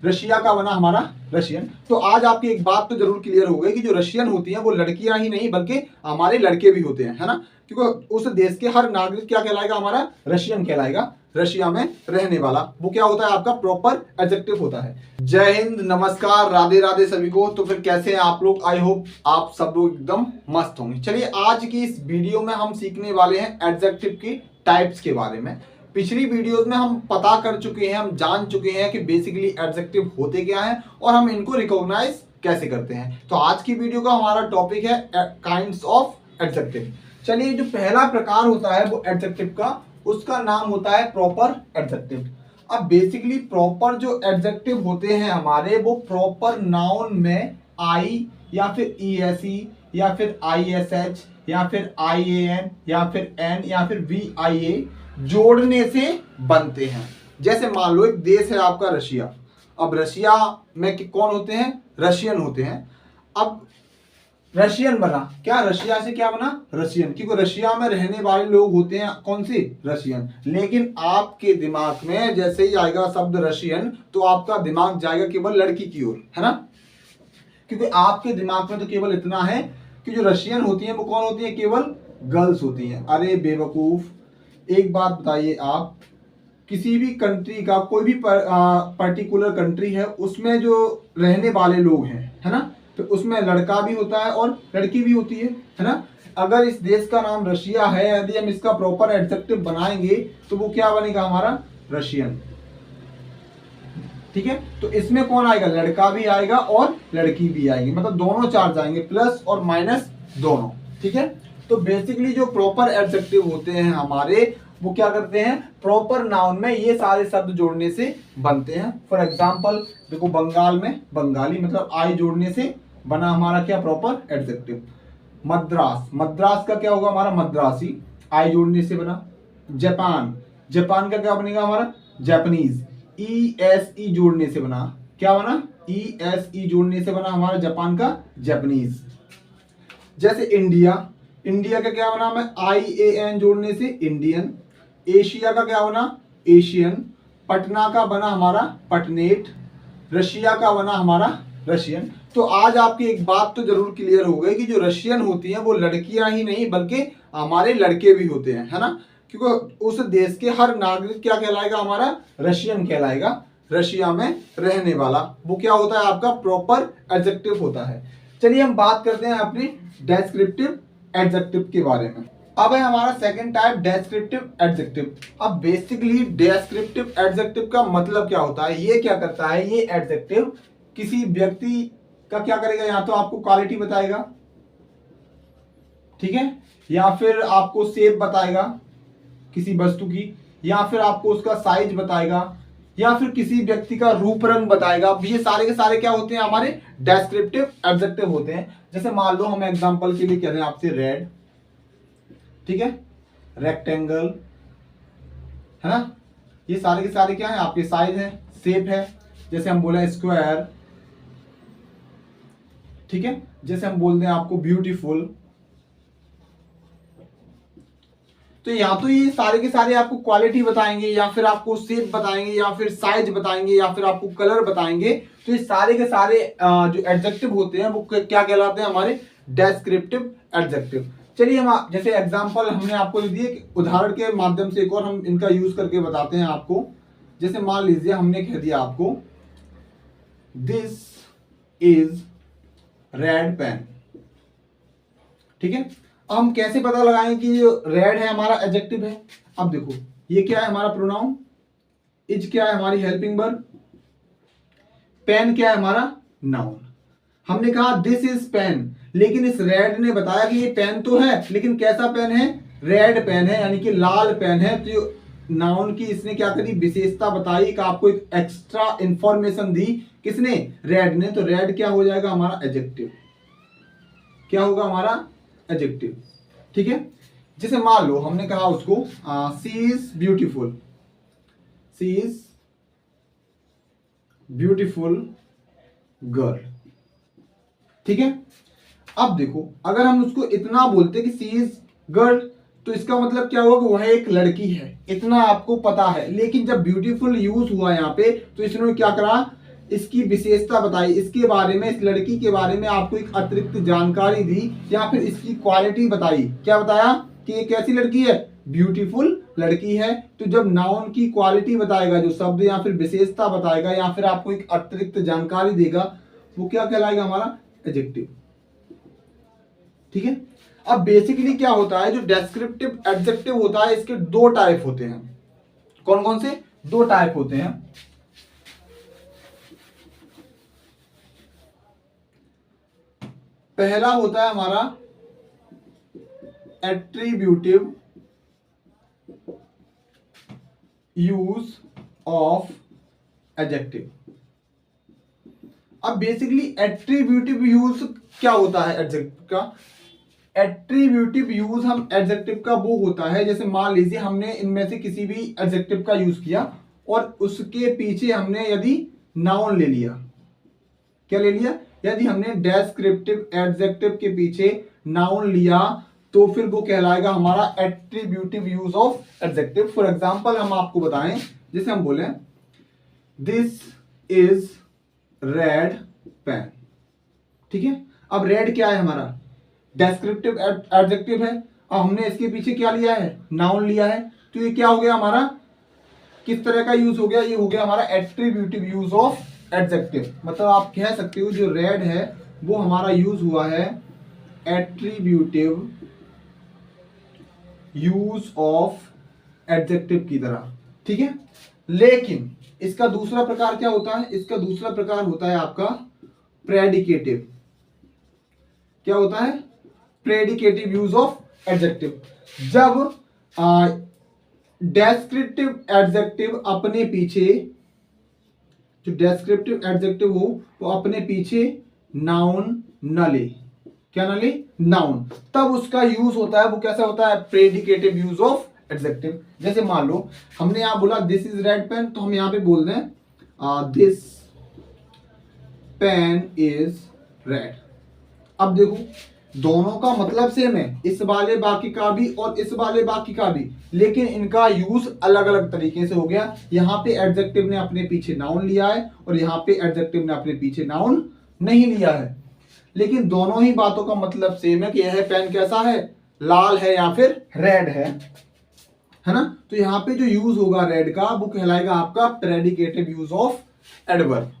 Russia का बना हमारा रशियन। तो आज आपकी एक बात तो जरूर क्लियर हो गई कि जो रशियन होती हैं वो लड़कियां ही नहीं बल्कि हमारे लड़के भी होते हैं, है ना, क्योंकि उस देश के हर नागरिक क्या कहलाएगा, हमारा रशियन कहलाएगा, रशिया में रहने वाला। वो क्या होता है, आपका प्रॉपर एडजेक्टिव होता है। जय हिंद, नमस्कार, राधे राधे सभी को। तो फिर कैसे हैं आप लोग? आई होप आप सब लोग एकदम मस्त होंगे। चलिए आज की इस वीडियो में हम सीखने वाले हैं एडजेक्टिव की टाइप्स के बारे में। पिछली वीडियोस में हम पता कर चुके हैं, हम जान चुके हैं कि बेसिकली एडजेक्टिव होते क्या हैं और हम इनको रिकॉग्नाइज कैसे करते हैं। तो आज की वीडियो का हमारा टॉपिक है काइंड्स ऑफ एडजेक्टिव। चलिए, जो पहला प्रकार होता है वो एडजेक्टिव का, उसका नाम होता है प्रॉपर एडजेक्टिव। अब बेसिकली प्रॉपर जो एडजेक्टिव होते हैं हमारे, वो प्रॉपर नाउन में आई या फिर ईएसई या फिर आईएसएच या फिर आईएएन या फिर एन या फिर वीआईए जोड़ने से बनते हैं। जैसे मान लो एक देश है आपका रशिया। अब रशिया में कौन होते हैं? रशियन होते हैं। अब रशियन बना क्या? रशिया से क्या बना? रशियन, क्योंकि रशिया में रहने वाले लोग होते हैं कौन से? रशियन। लेकिन आपके दिमाग में जैसे ही आएगा शब्द रशियन तो आपका दिमाग जाएगा केवल लड़की की ओर, है ना, क्योंकि आपके दिमाग में तो केवल इतना है कि जो रशियन होती हैं वो कौन होती है? केवल गर्ल्स होती हैं। अरे बेवकूफ, एक बात बताइए, आप किसी भी कंट्री का कोई भी पर्टिकुलर कंट्री है, उसमें जो रहने वाले लोग हैं, है ना, तो उसमें लड़का भी होता है और लड़की भी होती है ना। अगर इस देश का नाम रशिया है, यदि हम इसका प्रॉपर एडजेक्टिव बनाएंगे तो वो क्या बनेगा? हमारा रशियन। ठीक है, तो इसमें कौन आएगा? लड़का भी आएगा और लड़की भी आएगी, मतलब दोनों चार्ज आएंगे, प्लस और माइनस दोनों। ठीक है, तो बेसिकली जो प्रॉपर एडजेक्टिव होते हैं हमारे, वो क्या करते हैं? प्रॉपर नाउन में ये सारे शब्द जोड़ने से बनते हैं। फॉर एग्जांपल देखो, बंगाल में बंगाली मतलब आई जोड़ने से बना हमारा क्या? Proper adjective. मद्रास, मद्रास का क्या होगा? हमारा मद्रासी, आई जोड़ने से बना। जापान, जापान का क्या बनेगा? हमारा जापानीज, ESE जोड़ने से बना। क्या बना? ESE जोड़ने से बना हमारा जापान का जापानीज। जैसे इंडिया, इंडिया का क्या बना? मैं IAN जोड़ने से इंडियन। एशिया का क्या बना? एशियन। पटना का बना हमारा पटनेट। रशिया का बना हमारा रशियन। तो आज आपकी एक बात तो जरूर क्लियर हो गई कि जो रशियन होती हैं वो लड़कियां ही नहीं बल्कि हमारे लड़के भी होते हैं, है ना, क्योंकि उस देश के हर नागरिक क्या कहलाएगा? हमारा रशियन कहलाएगा, रशिया में रहने वाला। वो क्या होता है? आपका प्रॉपर एडजेक्टिव होता है। चलिए हम बात करते हैं अपनी डेस्क्रिप्टिव एडजेक्टिव के बारे में। अब है हमारा सेकंड टाइप डेस्क्रिप्टिव एडजेक्टिव। अब बेसिकली डेस्क्रिप्टिव एडजेक्टिव का मतलब क्या होता है? ये क्या करता है? ये एडजेक्टिव किसी व्यक्ति का क्या करेगा? या तो आपको क्वालिटी बताएगा, ठीक है, या फिर आपको शेप बताएगा किसी वस्तु की, या फिर आपको उसका साइज बताएगा, या फिर किसी व्यक्ति का रूप रंग बताएगा। ये सारे के सारे क्या होते हैं? हमारे डेस्क्रिप्टिव एडजेक्टिव होते हैं। जैसे मान लो हम एग्जांपल के लिए कह रहे हैं आपसे रेड, ठीक है, रेक्टेंगल, है ना, ये सारे के सारे क्या है? आपके साइज है, शेप है। जैसे हम बोले स्क्वायर, ठीक है, जैसे हम बोलते हैं आपको ब्यूटीफुल। तो या तो ये सारे के सारे आपको क्वालिटी बताएंगे, या फिर आपको शेप बताएंगे, या फिर साइज बताएंगे, या फिर आपको कलर बताएंगे। तो ये सारे के सारे जो एडजेक्टिव होते हैं वो क्या कहलाते हैं? हमारे डेस्क्रिप्टिव एडजेक्टिव। चलिए हम जैसे एग्जांपल हमने आपको दिए, उदाहरण के माध्यम से एक और हम इनका यूज करके बताते हैं आपको। जैसे मान लीजिए हमने कह दिया आपको दिस इज रेड पेन, ठीक है। हम कैसे पता लगाएंगे कि ये रेड है हमारा एडजेक्टिव है? अब देखो, ये क्या है? हमारा प्रोनाउन। इज क्या है? हमारी हेल्पिंग वर्ब। पेन क्या है? हमारा नाउन। हमने कहा दिस इज पेन, लेकिन इस रेड ने बताया कि ये पेन तो है, लेकिन कैसा पेन है? रेड पेन है, यानी कि लाल पेन है। तो नाउन की इसने क्या करी? विशेषता बताई, कि आपको एक एक्स्ट्रा इंफॉर्मेशन दी। किसने? रेड ने। तो रेड क्या हो जाएगा? हमारा एडजेक्टिव। क्या होगा? हमारा एडजेक्टिव, ठीक है। जैसे मान लो हमने कहा उसको she is beautiful, she is beautiful girl, ठीक है। अब देखो, अगर हम उसको इतना बोलते कि सी इज गर्ल, तो इसका मतलब क्या हुआ? कि वह एक लड़की है, इतना आपको पता है। लेकिन जब ब्यूटीफुल यूज हुआ यहाँ पे, तो इसने क्या करा? इसकी विशेषता बताई, इसके बारे में, इस लड़की के बारे में आपको एक अतिरिक्त जानकारी दी, या फिर इसकी क्वालिटी बताई। क्या बताया कि ये कैसी लड़की है, ब्यूटीफुल लड़की है। तो जब नाउन की क्वालिटी बताएगा, जो शब्द या फिर विशेषता बताएगा या फिर आपको एक अतिरिक्त जानकारी देगा, वो क्या कहलाएगा, हमारा एडजेक्टिव। ठीक है। अब बेसिकली क्या होता है, जो डेस्क्रिप्टिव एडजेक्टिव होता है, इसके दो टाइप होते हैं। कौन कौन से, दो टाइप होते हैं। पहला होता है हमारा एट्रीब्यूटिव यूज ऑफ एडजेक्टिव। अब बेसिकली एट्रीब्यूटिव यूज क्या होता है एडजेक्टिव का। एट्रीब्यूटिव यूज हम एडजेक्टिव का वो होता है, जैसे मान लीजिए हमने इनमें से किसी भी एडजेक्टिव का यूज किया और उसके पीछे हमने यदि नाउन ले लिया, क्या ले लिया, यदि हमने डेस्क्रिप्टिव एडजेक्टिव के पीछे नाउन लिया, तो फिर वो कहलाएगा हमारा attributive use of adjective. For example हम आपको बताएं, जैसे हम बोले दिस इज रेड पेन। ठीक है। अब रेड क्या है, हमारा डेस्क्रिप्टिव एडजेक्टिव है। अब हमने इसके पीछे क्या लिया है, नाउन लिया है, तो ये क्या हो गया हमारा, किस तरह का यूज हो गया, ये हो गया हमारा एट्रीब्यूटिव यूज ऑफ एडजेक्टिव। मतलब आप कह सकते हो जो रेड है वो हमारा यूज हुआ है एट्रीब्यूटिव यूज ऑफ एडजेक्टिव की तरह। ठीक है। लेकिन इसका दूसरा प्रकार क्या होता है, इसका दूसरा प्रकार होता है आपका प्रेडिकेटिव। क्या होता है, प्रेडिकेटिव यूज ऑफ एडजेक्टिव। जब डेस्क्रिप्टिव एडजेक्टिव अपने पीछे, जो डेस्क्रिप्टिव एडजेक्टिव हो वो अपने पीछे नाउन न ले, क्या न ले, नाउन, तब उसका यूज होता है वो कैसा होता है, प्रेडिकेटिव यूज ऑफ एडजेक्टिव। जैसे मान लो हमने यहां बोला दिस इज रेड पेन, तो हम यहां पे बोल दें दिस पेन इज रेड। अब देखो दोनों का मतलब सेम है, इस वाले वाक्य का भी और इस वाले वाक्य का भी, लेकिन इनका यूज अलग अलग तरीके से हो गया। यहाँ पे एडजेक्टिव ने अपने पीछे नाउन लिया है और यहाँ पे एडजेक्टिव ने अपने पीछे नाउन नहीं लिया है, लेकिन दोनों ही बातों का मतलब सेम है कि यह पेन कैसा है, लाल है या फिर रेड है ना। तो यहाँ पे जो यूज होगा रेड का वो कहलाएगा आपका प्रेडिकेटिव यूज ऑफ एडवर्ब।